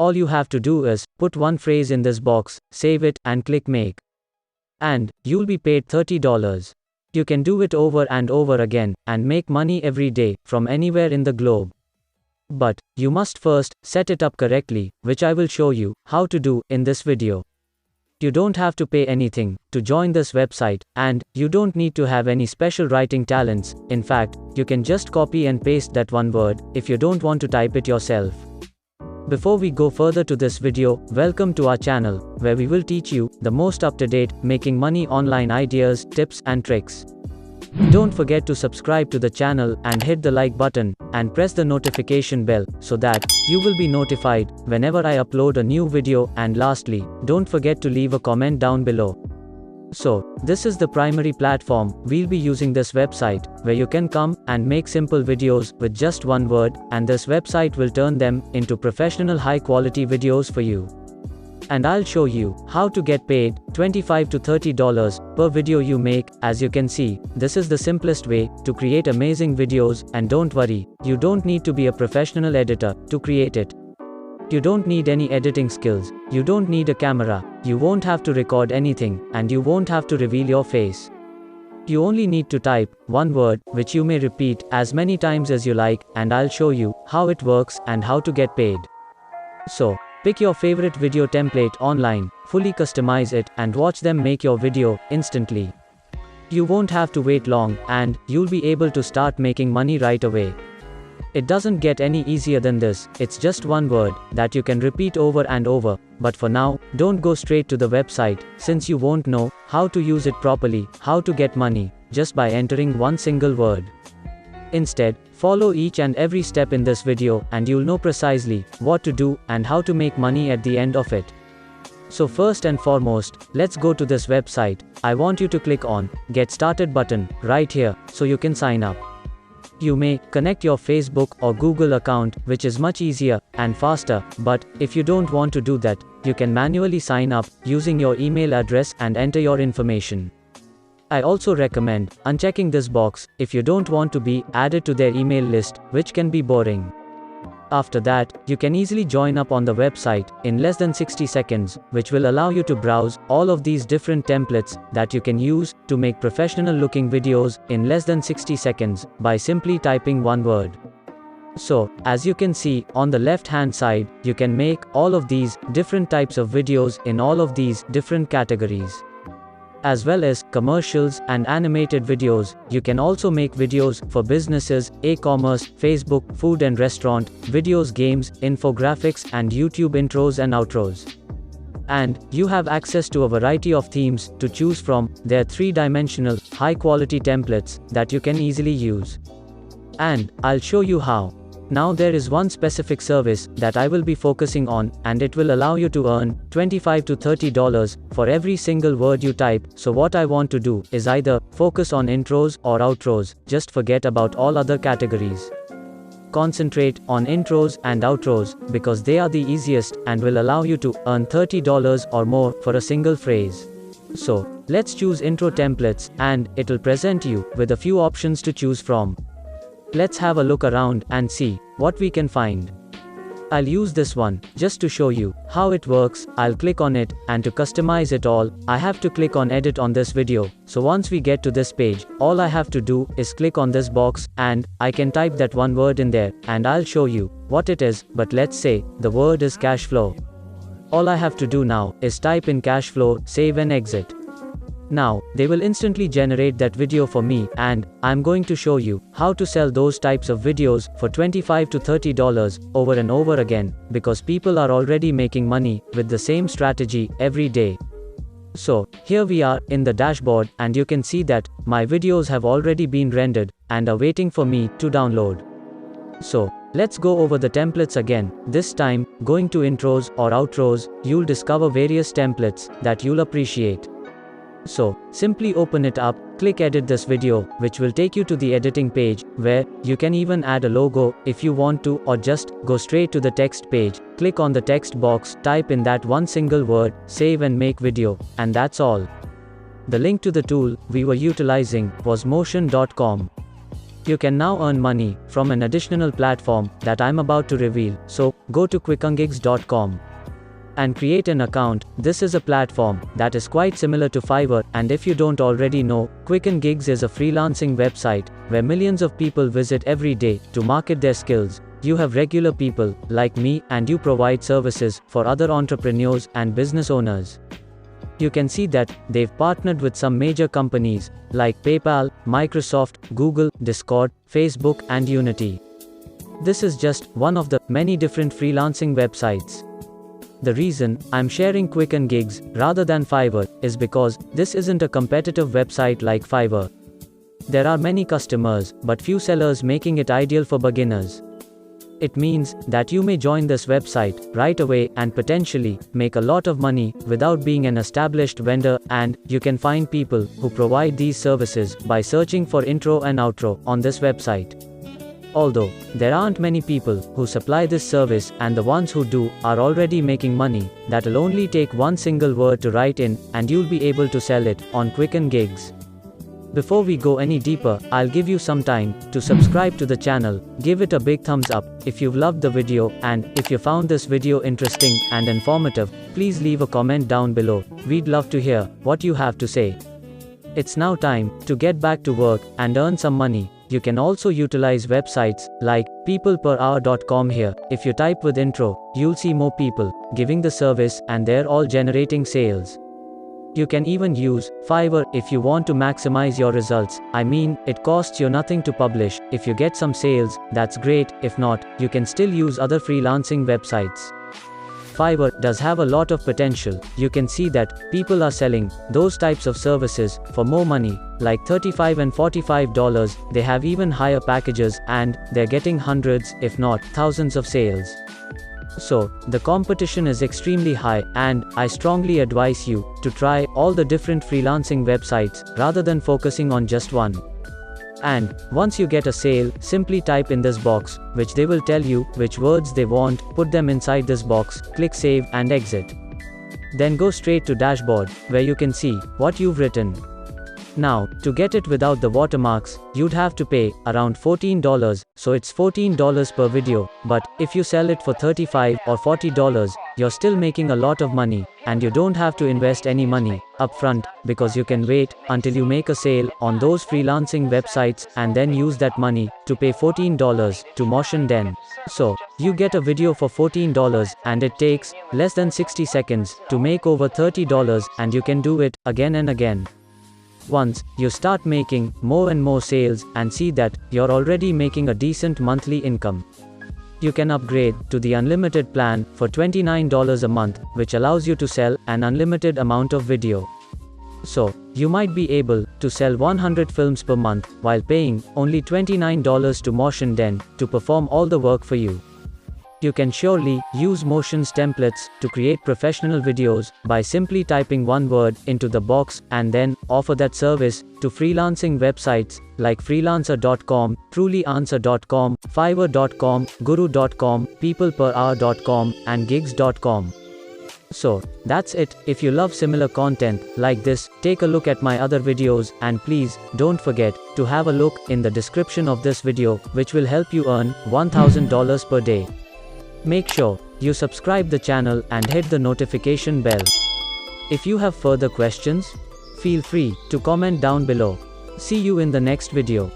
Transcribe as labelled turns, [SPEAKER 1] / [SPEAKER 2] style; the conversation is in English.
[SPEAKER 1] All you have to do is put one phrase in this box, save it, and click make. And you'll be paid $30. You can do it over and over again, and make money every day, from anywhere in the globe. But you must first set it up correctly, which I will show you how to do in this video. You don't have to pay anything to join this website, and you don't need to have any special writing talents. In fact, you can just copy and paste that one word if you don't want to type it yourself. Before we go further to this video, welcome to our channel, where we will teach you the most up-to-date making money online ideas, tips and tricks. Don't forget to subscribe to the channel and hit the like button and press the notification bell so that you will be notified whenever I upload a new video, and lastly, don't forget to leave a comment down below. So, this is the primary platform we'll be using, this website, where you can come and make simple videos with just one word, and this website will turn them into professional high-quality videos for you. And I'll show you how to get paid $25 to $30 per video you make. As you can see, this is the simplest way to create amazing videos, and don't worry, you don't need to be a professional editor to create it. You don't need any editing skills, you don't need a camera, you won't have to record anything, and you won't have to reveal your face. You only need to type one word, which you may repeat as many times as you like, and I'll show you how it works and how to get paid. So, pick your favorite video template online, fully customize it, and watch them make your video instantly. You won't have to wait long, and you'll be able to start making money right away. It doesn't get any easier than this. It's just one word that you can repeat over and over. But for now, don't go straight to the website, since you won't know how to use it properly, how to get money, just by entering one single word. Instead, follow each and every step in this video, and you'll know precisely what to do and how to make money at the end of it. So first and foremost, let's go to this website. I want you to click on Get Started button right here, so you can sign up. You may connect your Facebook or Google account, which is much easier and faster, but if you don't want to do that, you can manually sign up using your email address and enter your information. I also recommend unchecking this box if you don't want to be added to their email list, which can be boring. After that, you can easily join up on the website in less than 60 seconds, which will allow you to browse all of these different templates that you can use to make professional looking videos in less than 60 seconds by simply typing one word. So, as you can see on the left hand side, you can make all of these different types of videos in all of these different categories. As well as commercials and animated videos. You can also make videos for businesses, e-commerce, Facebook, food and restaurant, videos, games, infographics, and YouTube intros and outros. And you have access to a variety of themes to choose from. They're three-dimensional, high-quality templates that you can easily use. And I'll show you how. Now there is one specific service that I will be focusing on, and it will allow you to earn $25 to $30 for every single word you type. So what I want to do is either focus on intros or outros, just forget about all other categories. Concentrate on intros and outros, because they are the easiest and will allow you to earn $30 or more for a single phrase. So, let's choose intro templates, and it'll present you with a few options to choose from. Let's have a look around and see what we can find. I'll use this one just to show you how it works. I'll click on it, and to customize it all, I have to click on edit on this video. So once we get to this page, all I have to do is click on this box, and I can type that one word in there, and I'll show you what it is. But let's say the word is cash flow. All I have to do now is type in cash flow, save and exit. Now, they will instantly generate that video for me, and I'm going to show you how to sell those types of videos for $25 to $30 over and over again, because people are already making money with the same strategy every day. So, here we are in the dashboard, and you can see that my videos have already been rendered and are waiting for me to download. So, let's go over the templates again. This time, going to intros or outros, you'll discover various templates that you'll appreciate. So, simply open it up, click edit this video, which will take you to the editing page, where you can even add a logo if you want to, or just go straight to the text page. Click on the text box, type in that one single word, save and make video, and that's all. The link to the tool we were utilizing was motion.com. You can now earn money from an additional platform that I'm about to reveal, so go to quickengigs.com and create an account. This is a platform that is quite similar to Fiverr, and if you don't already know, Quicken Gigs is a freelancing website where millions of people visit every day to market their skills. You have regular people like me, and you provide services for other entrepreneurs and business owners. You can see that they've partnered with some major companies like PayPal, Microsoft, Google, Discord, Facebook, and Unity. This is just one of the many different freelancing websites. The reason I'm sharing Quicken Gigs rather than Fiverr is because this isn't a competitive website like Fiverr. There are many customers, but few sellers, making it ideal for beginners. It means that you may join this website right away and potentially make a lot of money without being an established vendor, and you can find people who provide these services by searching for intro and outro on this website. Although there aren't many people who supply this service, and the ones who do are already making money, that'll only take one single word to write in, and you'll be able to sell it on Quicken Gigs. Before we go any deeper, I'll give you some time to subscribe to the channel, give it a big thumbs up if you've loved the video, and if you found this video interesting and informative, please leave a comment down below. We'd love to hear what you have to say. It's now time to get back to work and earn some money. You can also utilize websites like peopleperhour.com here. If you type with intro, you'll see more people giving the service, and they're all generating sales. You can even use Fiverr if you want to maximize your results. I mean, it costs you nothing to publish. If you get some sales, that's great. If not, you can still use other freelancing websites. Fiverr does have a lot of potential. You can see that people are selling those types of services for more money, like $35 and $45. They have even higher packages, and they're getting hundreds, if not thousands of sales. So, the competition is extremely high, and I strongly advise you to try all the different freelancing websites rather than focusing on just one. And once you get a sale, simply type in this box, which they will tell you which words they want, put them inside this box, click save and exit. Then go straight to dashboard, where you can see what you've written. Now, to get it without the watermarks, you'd have to pay around $14, so it's $14 per video, but if you sell it for $35 or $40, you're still making a lot of money, and you don't have to invest any money upfront, because you can wait until you make a sale on those freelancing websites and then use that money to pay $14 to Motion Den. So, you get a video for $14, and it takes less than 60 seconds to make over $30, and you can do it again and again. Once you start making more and more sales and see that you're already making a decent monthly income, you can upgrade to the unlimited plan for $29 a month, which allows you to sell an unlimited amount of video. So, you might be able to sell 100 films per month while paying only $29 to Motion Den to perform all the work for you. You can surely use Motion's templates to create professional videos by simply typing one word into the box, and then offer that service to freelancing websites like freelancer.com, trulyanswer.com, fiverr.com, guru.com, peopleperhour.com, and gigs.com. So, that's it. If you love similar content like this, take a look at my other videos, and please don't forget to have a look in the description of this video, which will help you earn $1,000 per day. Make sure you subscribe the channel and hit the notification bell. If you have further questions, feel free to comment down below. See you in the next video.